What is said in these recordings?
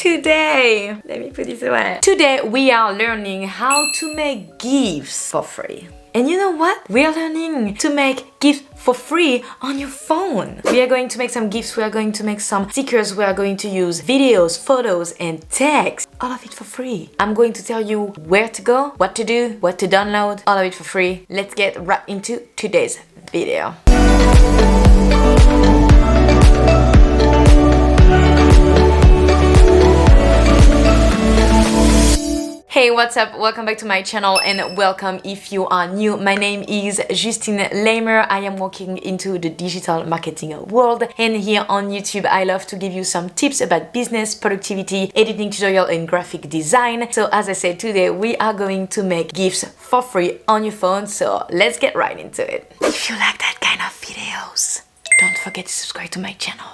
Today, let me put this away. Today we are learning how to make GIFs for free. And you know what? We are learning to make GIFs for free on your phone. We are going to make some GIFs, we are going to make some stickers, we are going to use videos, photos, and text. All of it for free. I'm going to tell you where to go, what to do, what to download, all of it for free. Let's get right into today's video. Hey, what's up? Welcome back to my channel and welcome if you are new. My name is Justine Leymer. I am working into the digital marketing world, and here on YouTube I love to give you some tips about business, productivity, editing tutorial and graphic design. So as I said, today we are going to make GIFs for free on your phone, so let's get right into it. If you like that kind of videos, don't forget to subscribe to my channel.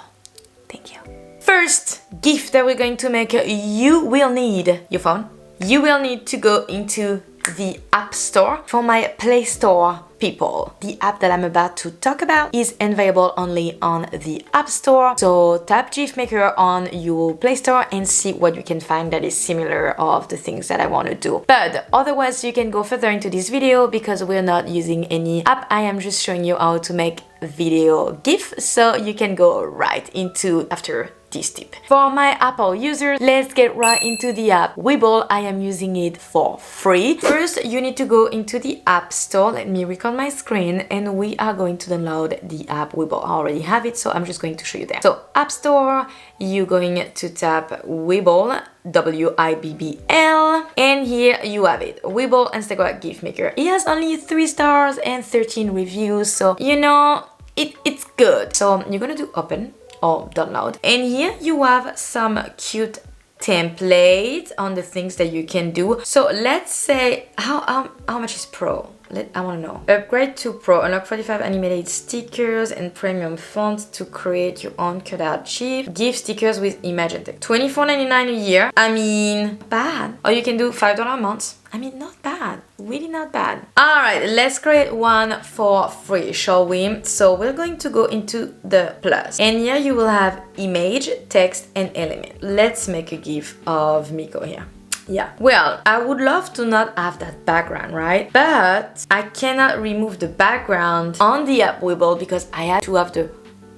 Thank you. First GIF that we're going to make, you will need your phone. You will need to go into the App Store. For my Play Store people, the app that I'm about to talk about is available only on the App Store. So tap GIF Maker on your Play Store and see what you can find that is similar of the things that I want to do. But otherwise, you can go further into this video because we're not using any app. I am just showing you how to make video GIF, so you can go right into after this tip. For my Apple users, let's get right into the app Wibbl. I am using it for free. First, you need to go into the App Store. Let me record my screen and we are going to download the app Wibbl. I already have it, so I'm just going to show you there. So App Store, you're going to tap Wibbl, W-I-B-B-L, and here you have it, Wibbl Instagram GIF Maker. It has only 3 stars and 13 reviews, so you know, it's good. So you're gonna do open or download, and here you have some cute templates on the things that you can do. So let's say how much is Pro? I want to know. Upgrade to Pro, unlock 45 animated stickers and premium fonts to create your own cutout GIF. GIF stickers with Imagine Text. $24.99 a year. I mean, not bad. Or you can do $5 a month. I mean, not bad. Really not bad. Alright, let's create one for free, shall we? So we're going to go into the plus. And here you will have image, text, and element. Let's make a GIF of Miko here. Yeah, well, I would love to not have that background, right? But I cannot remove the background on the app Wibbl because I have to have the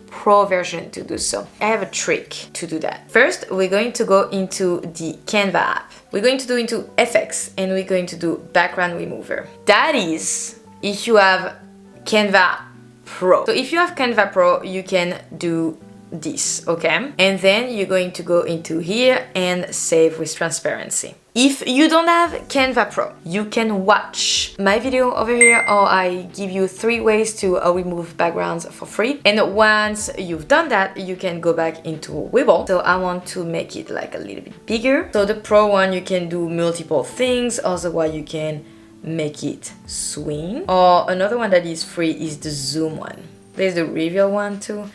Pro version to do so. I have a trick to do that. First, we're going to go into the Canva app. We're going to do into FX and we're going to do background remover. That is if you have Canva Pro. So if you have Canva Pro, you can do this, okay? And then you're going to go into here and save with transparency. If you don't have Canva Pro, you can watch my video over here, or I give you 3 ways to remove backgrounds for free. And once you've done that, you can go back into Wibbl. So I want to make it like a little bit bigger. So the Pro one, you can do multiple things. Otherwise, you can make it swing. Or another one that is free is the zoom one. There's the reveal one too.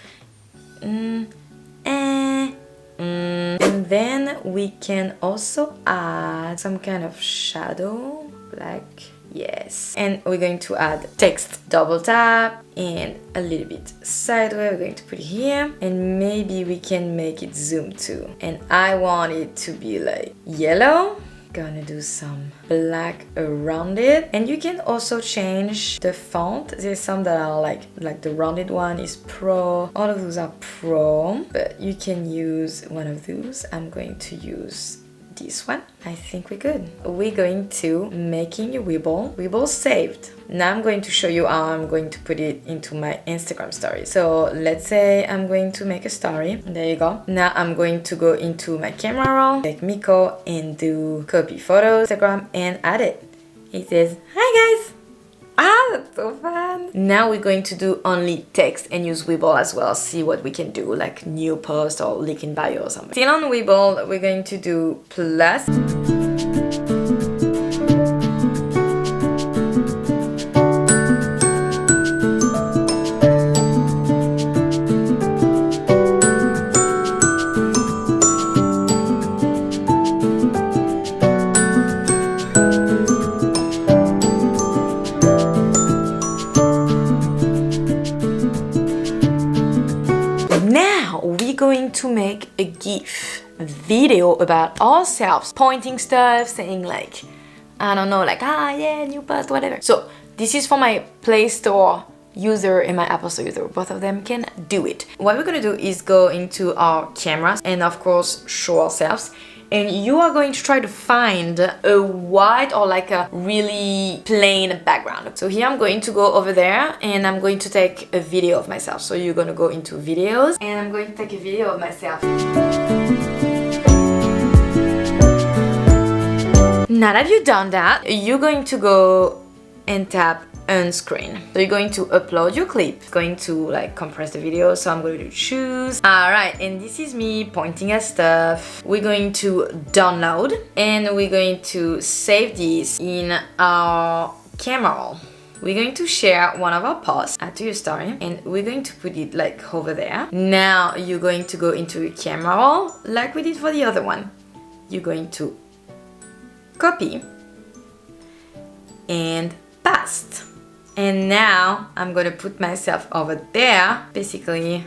And then we can also add some kind of shadow, black, yes. And we're going to add text, double tap, and a little bit sideways. We're going to put it here, and maybe we can make it zoom too. And I want it to be like yellow. Gonna do some black around it, and you can also change the font. There's some that are like the rounded one is Pro. All of those are Pro, but you can use one of those. I'm going to use this one. I think we're good. We're going to making a Wibbl saved. Now I'm going to show you how I'm going to put it into my Instagram story. So let's say I'm going to make a story. There you go. Now I'm going to go into my camera roll, take Miko and do copy photo, Instagram, and add it. It says, hi guys. Ah, that's so fun. Now we're going to do only text and use Wibbl as well. See what we can do, like new post or link in bio or something. Still on Wibbl, we're going to do plus. going to make a GIF video about ourselves, pointing stuff, saying like, I don't know, like, ah, yeah, new post, whatever. So this is for my Play Store user and my Apple Store user. Both of them can do it. What we're gonna do is go into our cameras and of course show ourselves. And you are going to try to find a white or like a really plain background. So here I'm going to go over there and I'm going to take a video of myself. So you're gonna go into videos and I'm going to take a video of myself. Now that you've done that, you're going to go and tap unscreen. So you're going to upload your clip. It's going to like compress the video, so I'm going to choose. Alright, and this is me pointing at stuff. We're going to download and we're going to save this in our camera roll. We're going to share one of our posts, add to your story, and we're going to put it like over there. Now you're going to go into your camera roll like we did for the other one. You're going to copy and paste. And now I'm gonna put myself over there. Basically,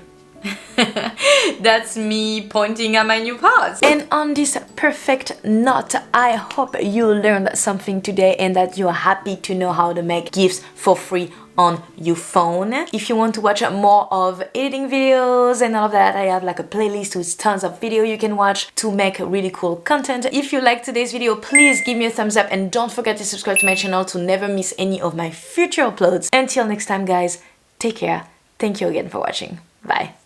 that's me pointing at my new post. And on this perfect note, I hope you learned something today and that you're happy to know how to make GIFs for free on your phone. If you want to watch more of editing videos and all of that, I have like a playlist with tons of video you can watch to make really cool content. If you liked today's video, please give me a thumbs up and don't forget to subscribe to my channel to never miss any of my future uploads. Until next time guys, take care. Thank you again for watching. Bye.